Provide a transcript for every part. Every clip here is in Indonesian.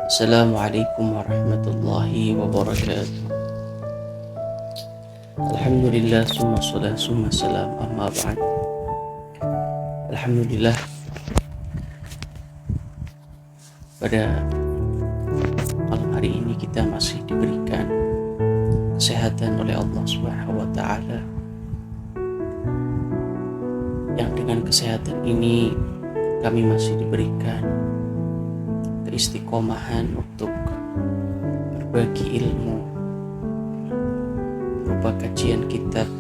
Assalamualaikum warahmatullahi wabarakatuh. Alhamdulillah summa salat summa salam amma ba'd. Alhamdulillah, pada malam hari ini kita masih diberikan kesehatan oleh Allah Subhanahu wa taala. Yang dengan kesehatan ini kami masih diberikan keistiqomahan untuk berbagi ilmu berupa kajian kitab,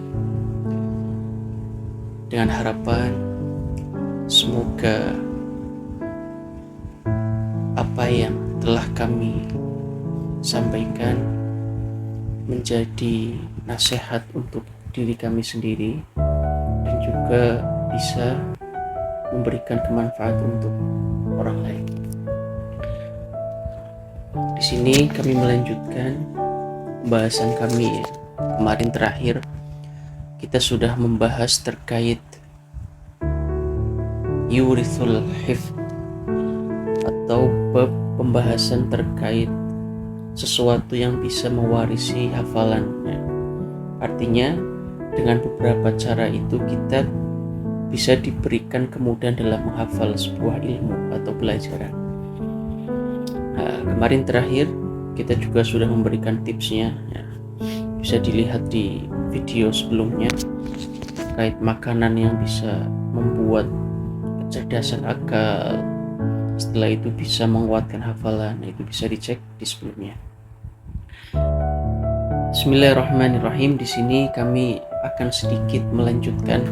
dengan harapan semoga apa yang telah kami sampaikan menjadi nasihat untuk diri kami sendiri dan juga bisa memberikan kemanfaatan untuk orang lain. Di sini kami melanjutkan pembahasan kami kemarin terakhir. Kita sudah membahas terkait yurithul hifd atau pembahasan terkait sesuatu yang bisa mewarisi hafalan. Artinya dengan beberapa cara itu kita bisa diberikan kemudahan dalam menghafal sebuah ilmu atau pelajaran. Kemarin terakhir kita juga sudah memberikan tipsnya, bisa dilihat di video sebelumnya, terkait makanan yang bisa membuat kecerdasan akal, setelah itu bisa menguatkan hafalan. Itu bisa dicek di sebelumnya. Bismillahirrahmanirrahim. Di sini kami akan sedikit melanjutkan,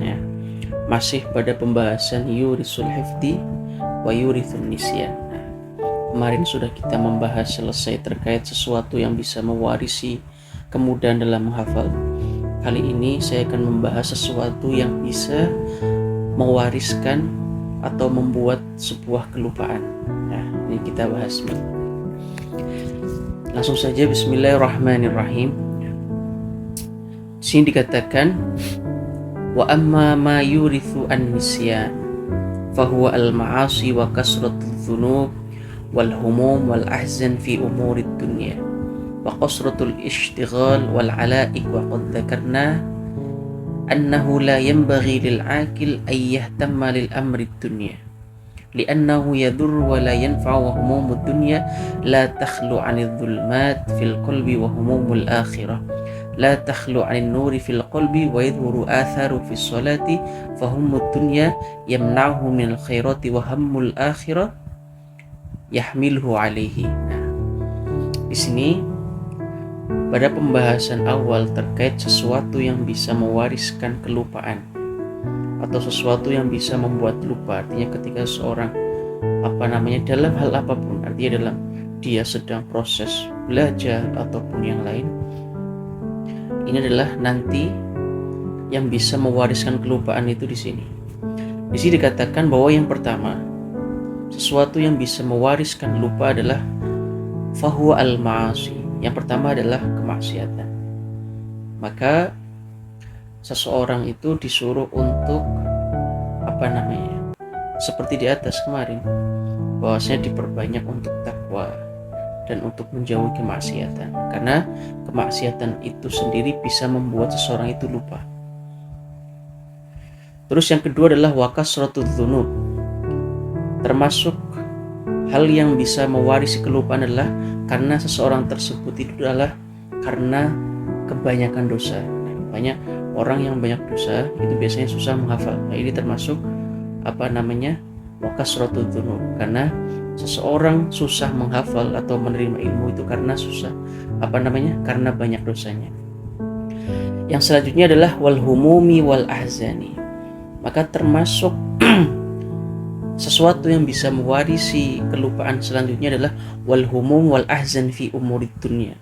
masih pada pembahasan yurisul hifdi wa yurithun nisyan. Kemarin sudah kita membahas selesai terkait sesuatu yang bisa mewarisi kemudahan dalam menghafal. Kali ini saya akan membahas sesuatu yang bisa mewariskan atau membuat sebuah kelupaan. Ini kita bahas. Langsung saja, bismillahirrahmanirrahim. Di sini dikatakan, wa amma ma yurithu an-nisyan fahuwa al-ma'asi wa kasratul dhunub wal humum wal ahzan fi umurid dunya wa qasratul ishtighal wal alaik. wa qad dzakarna annahu la yanbaghi lil aqil ay yahtamma lil amri dunya li'annahu yadur wa la yanfa' wa humumud dunya la takhlu 'anil dhulmat fil qalbi wa humumul akhirah la takhlu 'anil nuri fil qalbi wa yadhuru atharu fis salati fahumud dunya yamna'uhu minal khairati wa hammul akhirah yahmilhu alaihi. Di sini pada pembahasan awal terkait sesuatu yang bisa mewariskan kelupaan atau sesuatu yang bisa membuat lupa. Artinya ketika seorang dalam hal apapun, artinya dalam dia sedang proses belajar ataupun yang lain, ini adalah nanti yang bisa mewariskan kelupaan itu di sini. Di sini dikatakan bahwa yang pertama, sesuatu yang bisa mewariskan lupa adalah fahuwa al-ma'asi. Yang pertama adalah kemaksiatan. Maka seseorang itu disuruh untuk seperti di atas kemarin, bahwasanya diperbanyak untuk takwa dan untuk menjauhi kemaksiatan, karena kemaksiatan itu sendiri bisa membuat seseorang itu lupa. Terus yang kedua adalah wa kasratul dzunub. Termasuk hal yang bisa mewarisi kelupaan adalah karena seseorang tersebut itu adalah karena kebanyakan dosa. Banyak orang yang banyak dosa itu biasanya susah menghafal. Ini termasuk wa kasratul dzunub, karena seseorang susah menghafal atau menerima ilmu itu karena karena banyak dosanya. Yang selanjutnya adalah wal humumi wal ahzani. Maka termasuk sesuatu yang bisa mewarisi kelupaan selanjutnya adalah wal humum wal ahzan fi umurid dunya.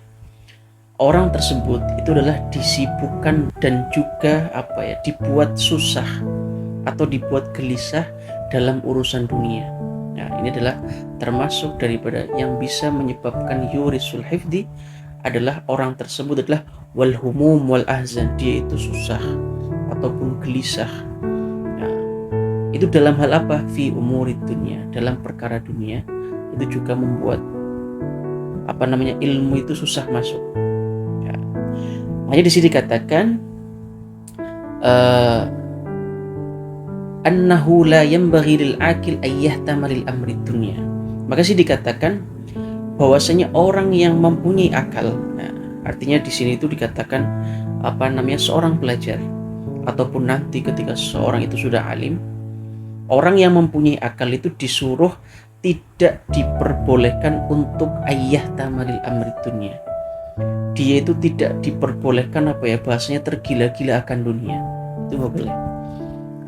Orang tersebut itu adalah disibukkan dan juga dibuat susah atau dibuat gelisah dalam urusan dunia. Ini adalah termasuk daripada yang bisa menyebabkan yurisul hifdi, adalah orang tersebut adalah wal humum wal ahzan, dia itu susah ataupun gelisah. Itu dalam hal apa? Fi umurid dunia, dalam perkara dunia, itu juga membuat ilmu itu susah masuk. Ya. Makanya di sini dikatakan annahu la yanbaghi lil aqil ayyahtamal lil amri dunya. Maka sih dikatakan bahwasanya orang yang mempunyai akal, nah, artinya di sini itu dikatakan seorang pelajar ataupun nanti ketika seseorang itu sudah alim, orang yang mempunyai akal itu disuruh tidak diperbolehkan untuk ayyahtamal lil amri dunya. Dia itu tidak diperbolehkan bahasanya tergila-gila akan dunia. Itu nggak boleh.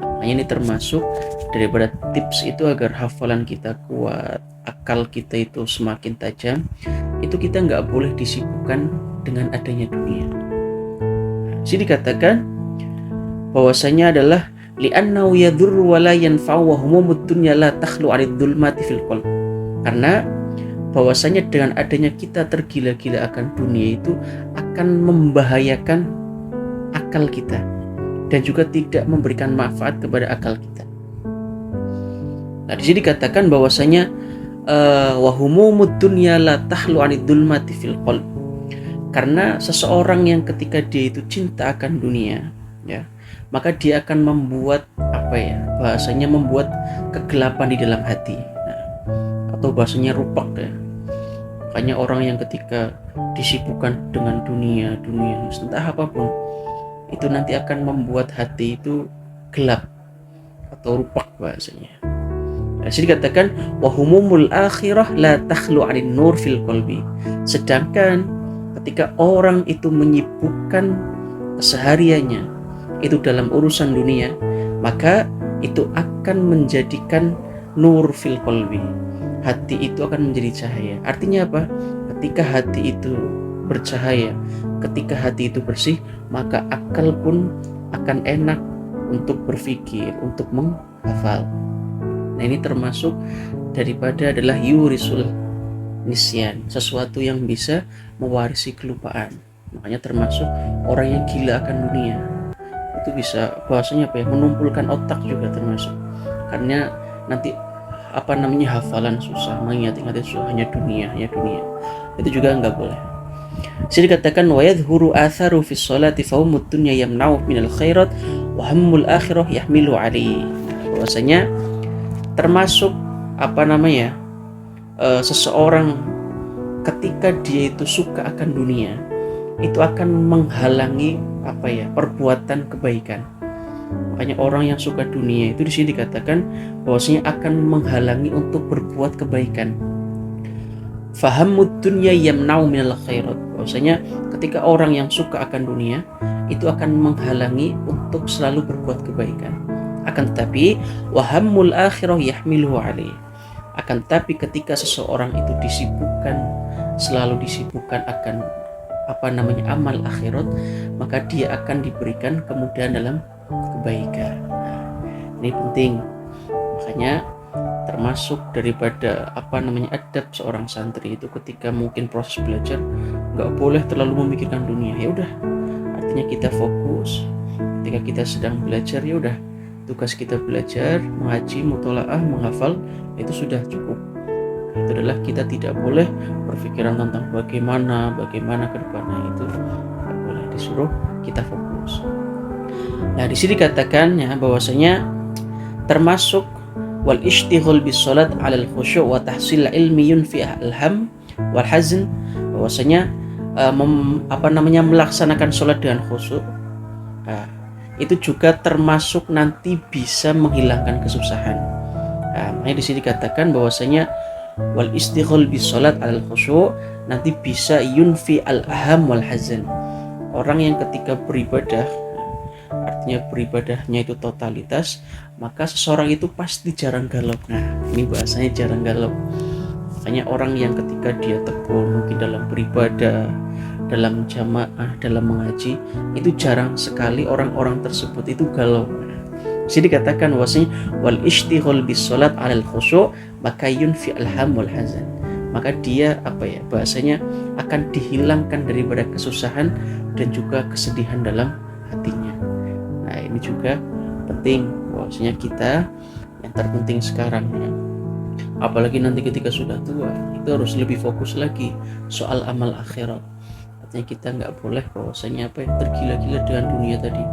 Makanya ini termasuk daripada tips itu agar hafalan kita kuat, akal kita itu semakin tajam. Itu kita nggak boleh disibukkan dengan adanya dunia. Di sini dikatakan bahwasanya adalah li'annahu yadhurru wa la yanfa'u wa humumud dunya la takhlu 'anid dhulmati fil qalb. Karena bahwasanya dengan adanya kita tergila-gila akan dunia itu akan membahayakan akal kita dan juga tidak memberikan manfaat kepada akal kita. Nah, di sini dikatakan bahwasanya wa humumud dunya la tahlu 'anid dhulmati fil qalb. Karena seseorang yang ketika dia itu cinta akan dunia, ya, maka dia akan membuat bahasanya membuat kegelapan di dalam hati. Nah, atau bahasanya rupak ya. Makanya orang yang ketika disibukkan dengan dunia entah apapun, itu nanti akan membuat hati itu gelap atau rupak bahasanya. Nah, sini dikatakan wa humumul akhirah la takhlu 'anil nur fil qalbi. Sedangkan ketika orang itu menyibukkan kesehariannya itu dalam urusan dunia, maka itu akan menjadikan nur fil qalbi. Hati itu akan menjadi cahaya. Artinya apa? Ketika hati itu bercahaya, ketika hati itu bersih, maka akal pun akan enak untuk berpikir, untuk menghafal. Nah, ini termasuk daripada adalah yurisul nisyan, sesuatu yang bisa mewarisi kelupaan. Makanya termasuk orang yang gila akan dunia itu bisa bahasanya menumpulkan otak juga termasuk. Karena nanti hafalan susah, mengingat-ingat susah, hanya dunia. Itu juga enggak boleh. Jadi dikatakan wa yadhhuru atharu fi sholati fa humud dunya yamna'u minal khairat wa hammul akhirah yahmilu alaihi. Bahwasanya termasuk seseorang ketika dia itu suka akan dunia, itu akan menghalangi perbuatan kebaikan. Makanya orang yang suka dunia itu di sini dikatakan bahwasanya akan menghalangi untuk berbuat kebaikan. Fahammud dunya yamna'u minal khairat. Bahwasanya ketika orang yang suka akan dunia itu akan menghalangi untuk selalu berbuat kebaikan. Akan tetapi wahammul akhirah yahmiluhu alaihi. Akan tetapi ketika seseorang itu selalu disibukkan akan amal akhirat, maka dia akan diberikan kemudahan dalam kebaikan. Ini penting. Makanya termasuk daripada adab seorang santri itu ketika mungkin proses belajar nggak boleh terlalu memikirkan dunia. Ya udah, artinya kita fokus. Ketika kita sedang belajar, ya udah, tugas kita belajar, mengaji, mutolaah, menghafal, itu sudah cukup. Itu adalah kita tidak boleh berpikiran tentang bagaimana ke depannya. Itu tidak boleh, disuruh kita fokus. Nah, di sini dikatakan bahwasanya termasuk wal ishtighal bis salat 'ala al khusyu' wa tahsil ilmi yunfi al ham wal hazn, bahwasanya melaksanakan salat dengan khusyuk itu juga termasuk nanti bisa menghilangkan kesusahan. Makanya di sini dikatakan bahwasanya wal istighol bis salat al khusyu' nanti bisa yunfi al aham wal hazan. Orang yang ketika beribadah, artinya beribadahnya itu totalitas, maka seseorang itu pasti jarang galau. Nah, ini bahasanya jarang galau. Makanya orang yang ketika dia tekun mungkin dalam beribadah, dalam jamaah, dalam mengaji, itu jarang sekali orang-orang tersebut itu galau. Jadi dikatakan bahwasanya wal ishtighal bis salat 'alal khusyu' maka yunfi alham wal hazan. Maka dia bahasanya akan dihilangkan daripada kesusahan dan juga kesedihan dalam hatinya. Nah, ini juga penting bahwasanya kita yang terpenting sekarang apalagi nanti ketika sudah tua, itu harus lebih fokus lagi soal amal akhirat. Artinya kita nggak boleh bahwasanya tergila-gila dengan dunia tadi.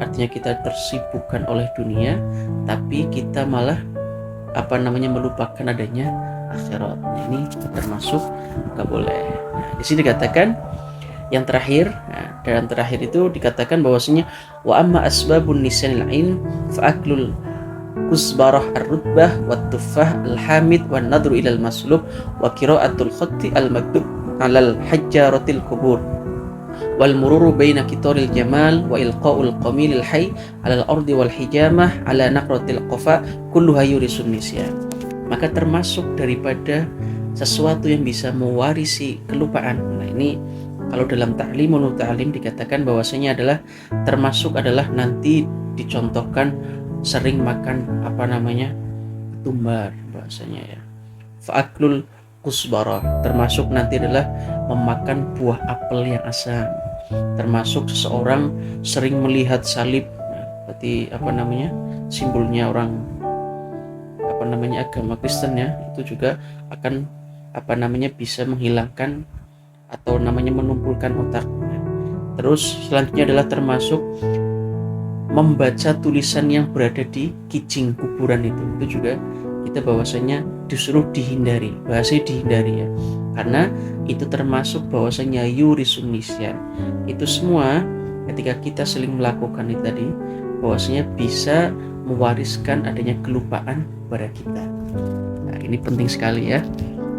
Artinya kita tersibukkan oleh dunia, tapi kita malah melupakan adanya akhirat. Nah, ini termasuk nggak boleh. Nah, di sini dikatakan yang terakhir, dan terakhir itu dikatakan bahwasanya wa amma asbabun nisyanil ilm fa aklul kusbarah ar-rutbah wat tuffah al-hamid wan nadru ilal maslub wa qiraatul khatti al-maktub alal hajjaratil kubur wal mururu baina kitaril jamal wa ilqaul qamilil hayy alal ardi wal hijamah ala naqratil qafa kulluha yurisun nisyan. Maka termasuk daripada sesuatu yang bisa mewarisi kelupaan. Nah, ini kalau dalam ta'limul ta'lim dikatakan bahwasanya termasuk adalah nanti dicontohkan sering makan ketumbar bahasanya ya. Fa'aklul kusbarah, termasuk nanti adalah memakan buah apel yang asam. Termasuk seseorang sering melihat salib, berarti simbolnya orang agama Kristen ya, itu juga akan bisa menghilangkan atau menumpulkan otak. Terus selanjutnya adalah termasuk membaca tulisan yang berada di kijing kuburan itu juga kita bahwasanya disuruh dihindari, bahasanya dihindari ya, karena itu termasuk bahwasanya yurisun nisyan. Itu semua ketika kita sering melakukan itu tadi bahwasanya bisa mewariskan adanya kelupaan pada kita. Nah, ini penting sekali ya,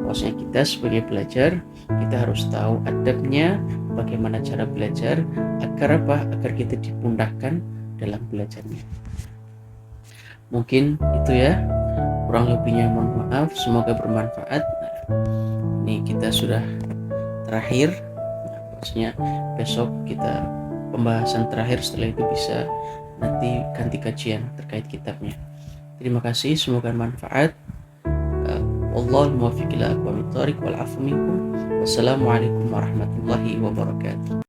bahwasanya kita sebagai pelajar kita harus tahu adabnya, bagaimana cara belajar agar kita dipundahkan dalam belajarnya. Mungkin itu ya, kurang lebihnya mohon maaf, semoga bermanfaat. Nah, ini kita sudah terakhir. Nah, maksudnya besok kita pembahasan terakhir, setelah itu bisa nanti ganti kajian terkait kitabnya. Terima kasih, semoga bermanfaat. Wallahul muwaffiq ila aqwamit thoriq wal 'afwu minkum. Wassalamualaikum warahmatullahi wabarakatuh.